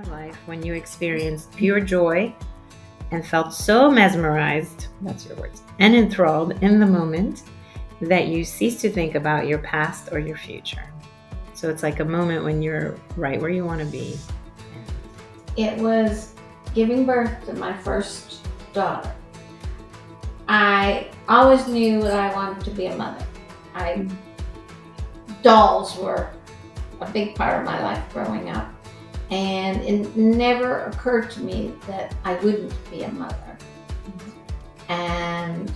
your life when you experienced pure joy and felt so mesmerized, that's your words, and enthralled in the moment that you cease to think about your past or your future? So it's like a moment when you're right where you want to be. It was giving birth to my first daughter. I always knew that I wanted to be a mother. Dolls were a big part of my life growing up, and it never occurred to me that I wouldn't be a mother. And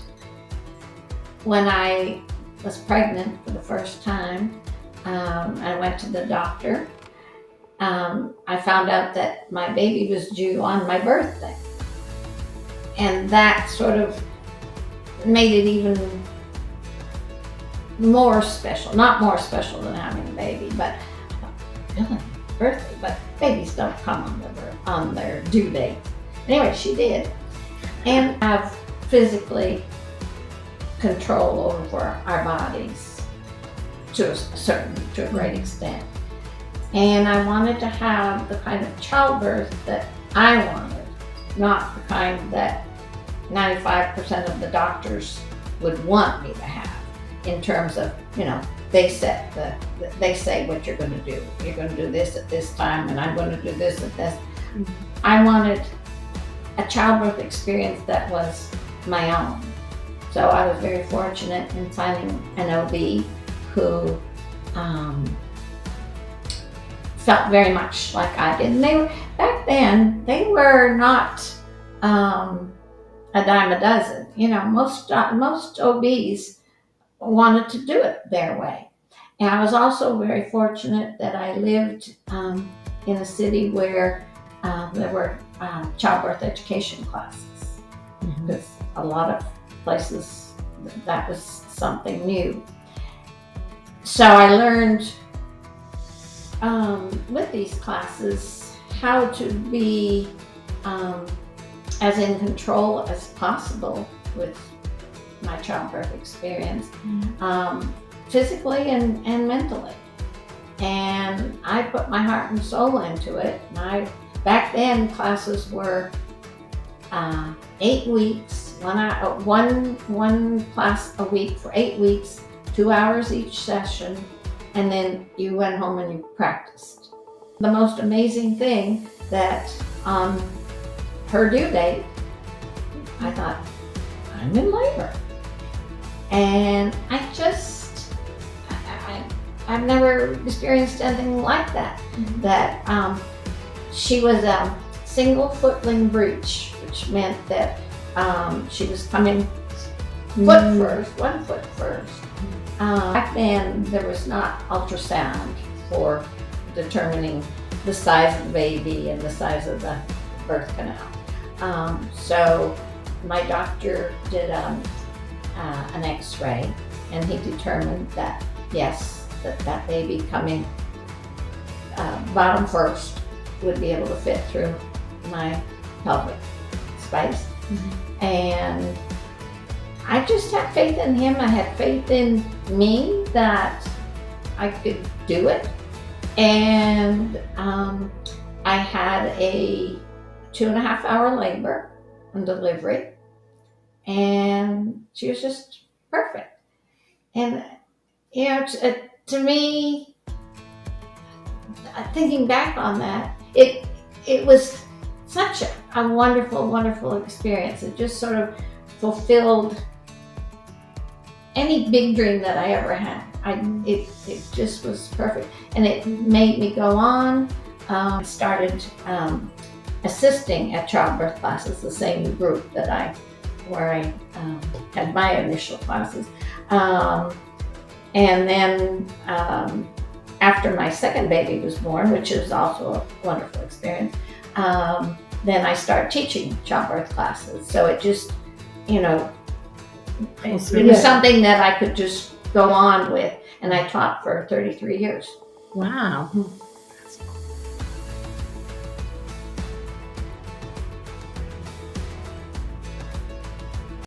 when I was pregnant for the first time, I went to the doctor. I found out that my baby was due on my birthday. And that sort of made it even more special. Not more special than having a baby, but really, birthday. But babies don't come on their due date. Anyway, she did. And have physically control over our bodies to a great extent. And I wanted to have the kind of childbirth that I wanted, not the kind that 95% of the doctors would want me to have, in terms of, they say what you're going to do. You're going to do this at this time, and I'm going to do this at this. I wanted a childbirth experience that was my own. So I was very fortunate in finding an OB who felt very much like I did. And they were, back then, they were not a dime a dozen. Most OBs wanted to do it their way. And I was also very fortunate that I lived in a city where there were childbirth education classes. Because a lot of places that was something new. So I learned with these classes how to be as in control as possible with my childbirth experience, physically and mentally. And I put my heart and soul into it. Back then, classes were 8 weeks, one class a week for 8 weeks, 2 hours each session, and then you went home and you practiced. The most amazing thing that on her due date, I thought, I'm in labor. And I've never experienced anything like that. That she was a single footling breech, which meant that she was coming one foot first. Back then, there was not ultrasound for determining the size of the baby and the size of the birth canal. So my doctor did an X-ray, and he determined that, yes, that baby coming bottom first would be able to fit through my pelvic space. And I just had faith in him. I had faith in me that I could do it. And I had a 2.5-hour labor and delivery. And she was just perfect. And, to me, thinking back on that, it was such a wonderful, wonderful experience. It just sort of fulfilled any big dream that I ever had. It just was perfect. And it made me go on. I started assisting at childbirth classes, the same group where I had my initial classes. And then after my second baby was born, which was also a wonderful experience, then I started teaching childbirth classes. So it just, it was something that I could just go on with. And I taught for 33 years. Wow.